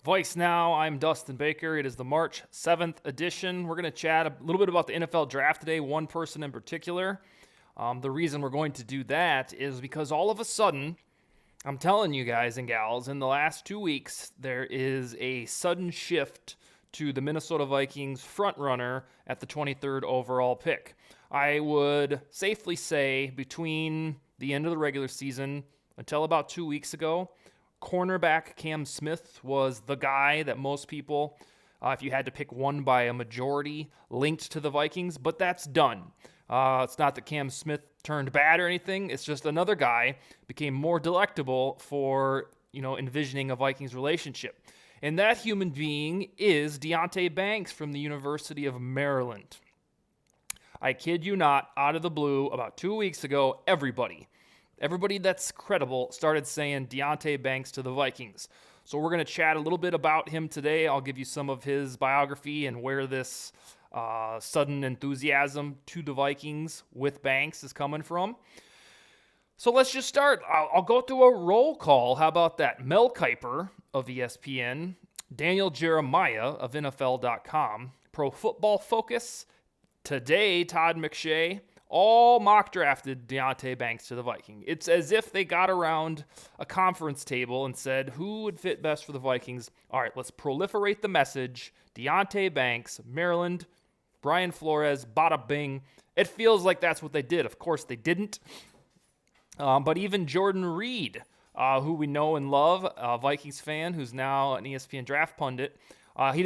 VikesNow, I'm Dustin Baker. It is the March 7th edition. We're going to chat a little bit about the NFL draft today, one person in particular. The reason we're going to do that is because all of a sudden, I'm telling you guys and gals, in the last 2 weeks, there is a sudden shift to the Minnesota Vikings frontrunner at the 23rd overall pick. I would safely say between the end of the regular season until about 2 weeks ago, cornerback Cam Smith was the guy that most people, if you had to pick one by a majority, linked to the Vikings, but that's done. It's not that Cam Smith turned bad or anything. It's just another guy became more delectable for, envisioning a Vikings relationship. And that human being is Deonte Banks from the University of Maryland. I kid you not, out of the blue, about 2 weeks ago, everybody that's credible started saying Deonte Banks to the Vikings. So we're going to chat a little bit about him today. I'll give you some of his biography and where this sudden enthusiasm to the Vikings with Banks is coming from. So let's just start. I'll go through a roll call. How about that? Mel Kiper of ESPN, Daniel Jeremiah of NFL.com, Pro Football Focus, Today Todd McShay, all mock drafted Deonte Banks to the Vikings. It's as if they got around a conference table and said, who would fit best for the Vikings? All right, let's proliferate the message. Deonte Banks, Maryland, Brian Flores, bada bing. It feels like that's what they did. Of course, they didn't. But even Jordan Reed, who we know and love, a Vikings fan who's now an ESPN draft pundit, I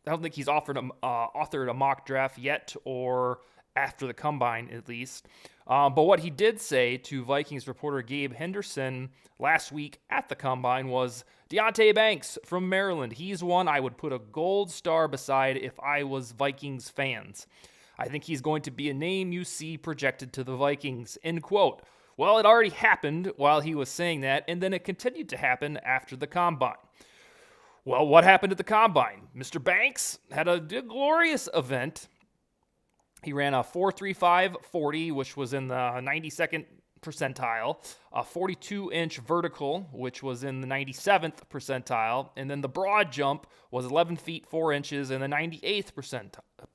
don't think he's authored a mock draft yet, or after the combine at least. But what he did say to Vikings reporter Gabe Henderson last week at the combine was, Deonte Banks from Maryland, he's one I would put a gold star beside if I was Vikings fans. I think he's going to be a name you see projected to the Vikings, end quote. Well, it already happened while he was saying that, and then it continued to happen after the combine. Well, what happened at the combine? Mr. Banks had a glorious event. He ran a 4.35 which was in the 92nd percentile, a 42-inch vertical, which was in the 97th percentile, and then the broad jump was 11 feet 4 inches in the 98th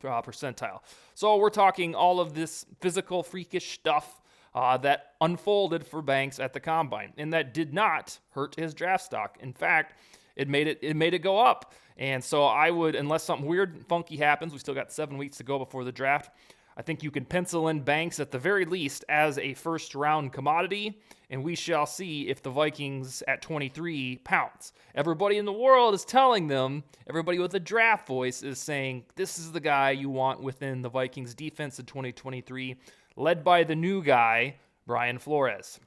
percentile. So we're talking all of this physical, freakish stuff that unfolded for Banks at the combine, and that did not hurt his draft stock. In fact, it made it go up. And so I would, unless something weird, funky happens, we still got 7 weeks to go before the draft, I think you can pencil in Banks at the very least as a first-round commodity, and we shall see if the Vikings at 23 pounce. Everybody in the world is telling them, everybody with a draft voice is saying, this is the guy you want within the Vikings defense in 2023, led by the new guy, Brian Flores.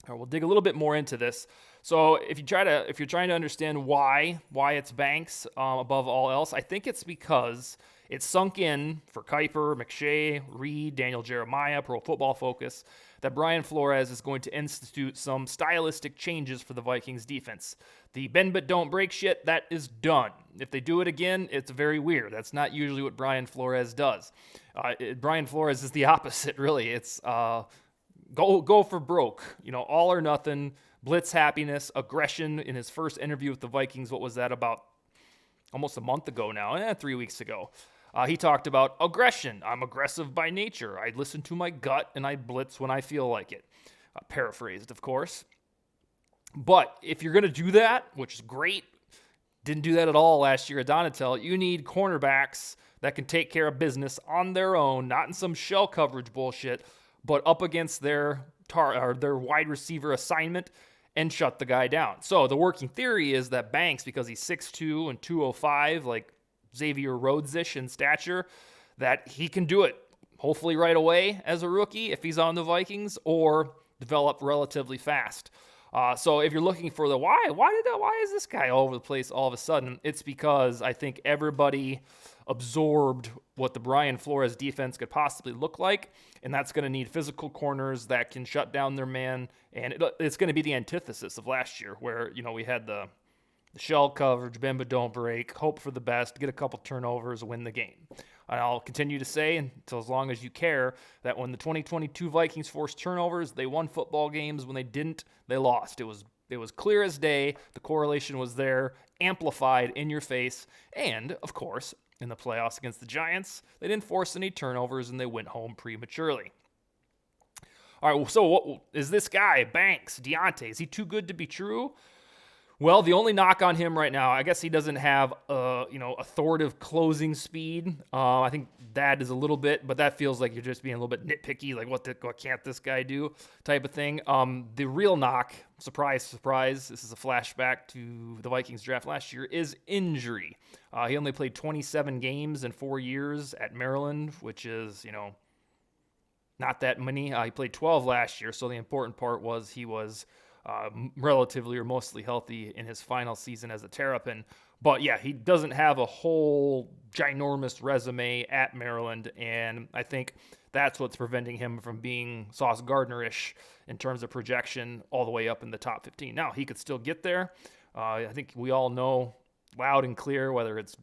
All right, we'll dig a little bit more into this. So if you're trying to understand why it's Banks above all else, I think it's because it sunk in for Kiper, McShay, Reed, Daniel Jeremiah, Pro Football Focus, that Brian Flores is going to institute some stylistic changes for the Vikings defense. The bend but don't break shit, that is done. If they do it again, it's very weird. That's not usually what Brian Flores does. Brian Flores is the opposite, really. It's go for broke, all or nothing. Blitz happiness, aggression in his first interview with the Vikings. What was that, about almost a month ago now? 3 weeks ago. He talked about aggression. I'm aggressive by nature. I listen to my gut and I blitz when I feel like it. Paraphrased, of course. But if you're going to do that, which is great, didn't do that at all last year at Donatel, you need cornerbacks that can take care of business on their own, not in some shell coverage bullshit, but up against their wide receiver assignment and shut the guy down. So the working theory is that Banks, because he's 6'2 and 205, like Xavier Rhodes-ish in stature, that he can do it hopefully right away as a rookie if he's on the Vikings, or develop relatively fast. So if you're looking for the why is this guy all over the place all of a sudden? It's because I think everybody absorbed what the Brian Flores defense could possibly look like, and that's going to need physical corners that can shut down their man, and it's going to be the antithesis of last year where, we had the shell coverage, bend but don't break, hope for the best, get a couple turnovers, win the game. And I'll continue to say, until as long as you care, that when the 2022 Vikings forced turnovers, they won football games. When they didn't, they lost. It was It was clear as day. The correlation was there, amplified in your face. And, of course, in the playoffs against the Giants, they didn't force any turnovers and they went home prematurely. All right, so what is this guy, Banks, Deontay, is he too good to be true? Well, the only knock on him right now, I guess he doesn't have authoritative closing speed. I think that is a little bit, but that feels like you're just being a little bit nitpicky, like what can't this guy do type of thing. The real knock, surprise, surprise, this is a flashback to the Vikings draft last year, is injury. He only played 27 games in 4 years at Maryland, which is, not that many. He played 12 last year, so the important part was he was relatively or mostly healthy in his final season as a Terrapin. But yeah, he doesn't have a whole ginormous resume at Maryland, and I think that's what's preventing him from being Sauce Gardner-ish in terms of projection all the way up in the top 15. Now, he could still get there. I think we all know loud and clear, whether it's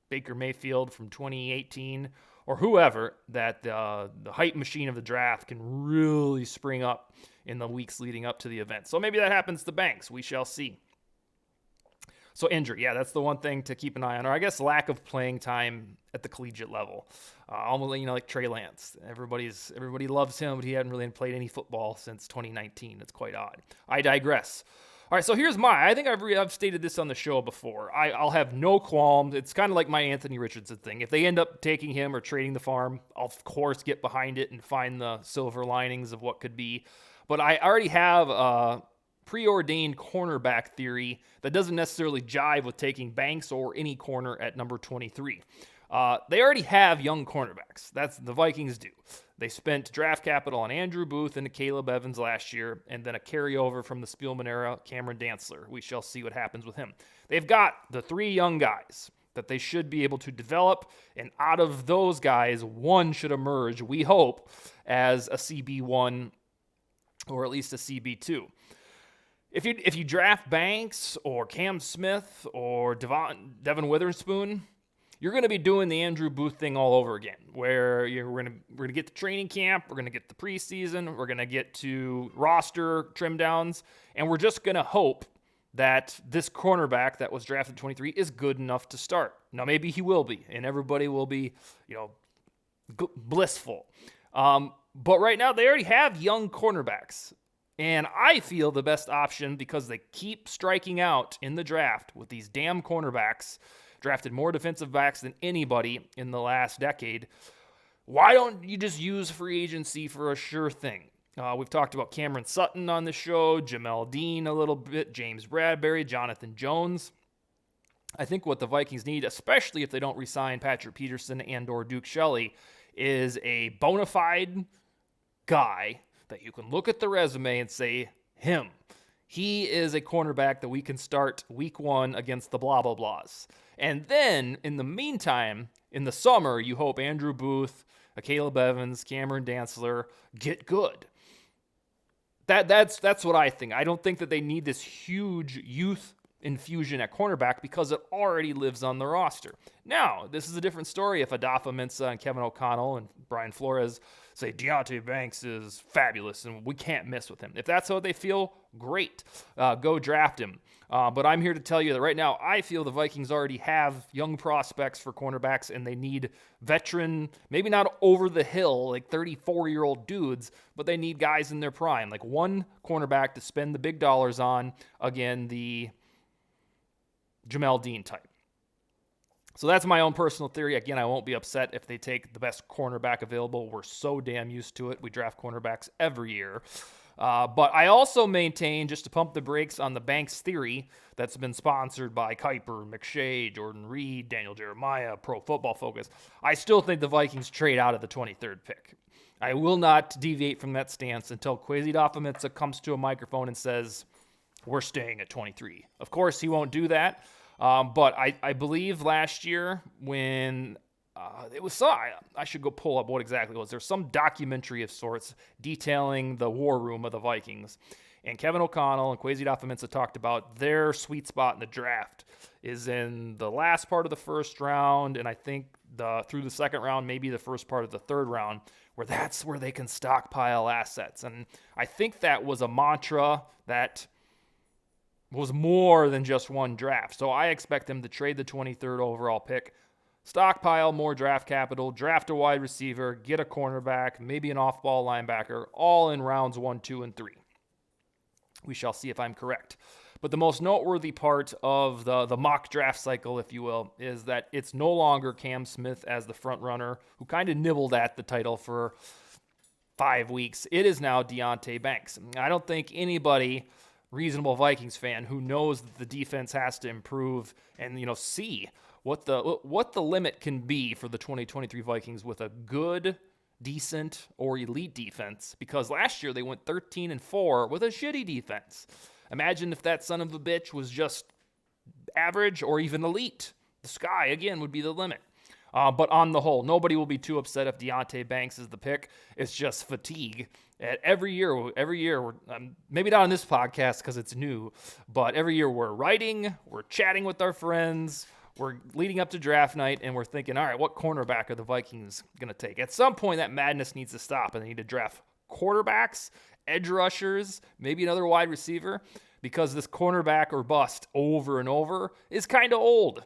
Baker Mayfield from 2018 or whoever, that the hype machine of the draft can really spring up in the weeks leading up to the event. So maybe that happens to Banks. We shall see. So injury, yeah, that's the one thing to keep an eye on. Or I guess lack of playing time at the collegiate level. Almost like Trey Lance. Everybody loves him, but he hadn't really played any football since 2019. It's quite odd. I digress. All right, so here's I think I've stated this on the show before. I'll have no qualms. It's kind of like my Anthony Richardson thing. If they end up taking him or trading the farm, I'll, of course, get behind it and find the silver linings of what could be. But I already have a preordained cornerback theory that doesn't necessarily jive with taking Banks or any corner at number 23. They already have young cornerbacks. That's the Vikings do. They spent draft capital on Andrew Booth and Caleb Evans last year, and then a carryover from the Spielman era, Cameron Dantzler. We shall see what happens with him. They've got the 3 young guys that they should be able to develop, and out of those guys, one should emerge, we hope, as a CB1 or at least a CB2. If you draft Banks or Cam Smith or Devin Witherspoon, you're going to be doing the Andrew Booth thing all over again, where we're going to get to training camp, we're going to get the preseason, we're going to get to roster trim downs, and we're just going to hope that this cornerback that was drafted 23 is good enough to start. Now, maybe he will be, and everybody will be, blissful. But right now, they already have young cornerbacks. And I feel the best option, because they keep striking out in the draft with these damn cornerbacks, drafted more defensive backs than anybody in the last decade. Why don't you just use free agency for a sure thing? We've talked about Cameron Sutton on the show, Jamel Dean a little bit, James Bradbury, Jonathan Jones. I think what the Vikings need, especially if they don't re-sign Patrick Peterson and or Duke Shelley, is a bona fide guy that you can look at the resume and say, he is a cornerback that we can start week 1 against the blah, blah, blahs. And then, in the meantime, in the summer, you hope Andrew Booth, Caleb Evans, Cameron Dantzler get good. That's what I think. I don't think that they need this huge youth infusion at cornerback because it already lives on the roster. Now, this is a different story if Adafa Mensah and Kevin O'Connell and Brian Flores say Deontay Banks is fabulous and we can't miss with him. If that's how they feel, great. Go draft him. But I'm here to tell you that right now I feel the Vikings already have young prospects for cornerbacks and they need veteran, maybe not over the hill, like 34-year-old dudes, but they need guys in their prime, like one cornerback to spend the big dollars on, again, the Jamel Dean type. So that's my own personal theory. Again, I won't be upset if they take the best cornerback available. We're so damn used to it. We draft cornerbacks every year. But I also maintain, just to pump the brakes on the Banks theory that's been sponsored by Kuiper, McShay, Jordan Reed, Daniel Jeremiah, Pro Football Focus, I still think the Vikings trade out of the 23rd pick. I will not deviate from that stance until Kwesi Adofo-Mensah comes to a microphone and says, we're staying at 23. Of course, he won't do that. But I believe last year when it was, I should go pull up what exactly it was. There's some documentary of sorts detailing the war room of the Vikings. And Kevin O'Connell and Kwesi Adofo-Mensah talked about their sweet spot in the draft is in the last part of the first round, and I think through the second round, maybe the first part of the third round, where that's where they can stockpile assets. And I think that was a mantra that was more than just one draft. So I expect him to trade the 23rd overall pick, stockpile more draft capital, draft a wide receiver, get a cornerback, maybe an off-ball linebacker, all in rounds 1, 2, and 3. We shall see if I'm correct. But the most noteworthy part of the mock draft cycle, if you will, is that it's no longer Cam Smith as the front runner who kind of nibbled at the title for 5 weeks. It is now Deonte Banks. I don't think anybody, reasonable Vikings fan, who knows that the defense has to improve and see what the limit can be for the 2023 Vikings with a good, decent, or elite defense, because last year they went 13-4 with a shitty defense. Imagine if that son of a bitch was just average or even elite. The sky, again, would be the limit. But on the whole, nobody will be too upset if Deonte Banks is the pick. It's just fatigue. Every year, we're, maybe not on this podcast because it's new, but every year we're writing, we're chatting with our friends, we're leading up to draft night, and we're thinking, all right, what cornerback are the Vikings going to take? At some point, that madness needs to stop, and they need to draft quarterbacks, edge rushers, maybe another wide receiver, because this cornerback or bust over and over is kind of old.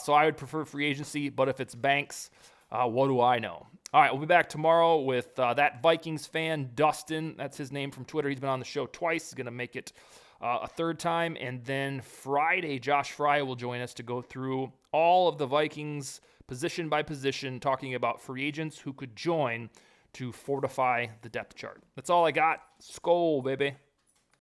So I would prefer free agency, but if it's Banks, what do I know? All right, we'll be back tomorrow with that Vikings fan, Dustin. That's his name from Twitter. He's been on the show twice. He's going to make it a third time. And then Friday, Josh Fry will join us to go through all of the Vikings position by position, talking about free agents who could join to fortify the depth chart. That's all I got. Skol, baby.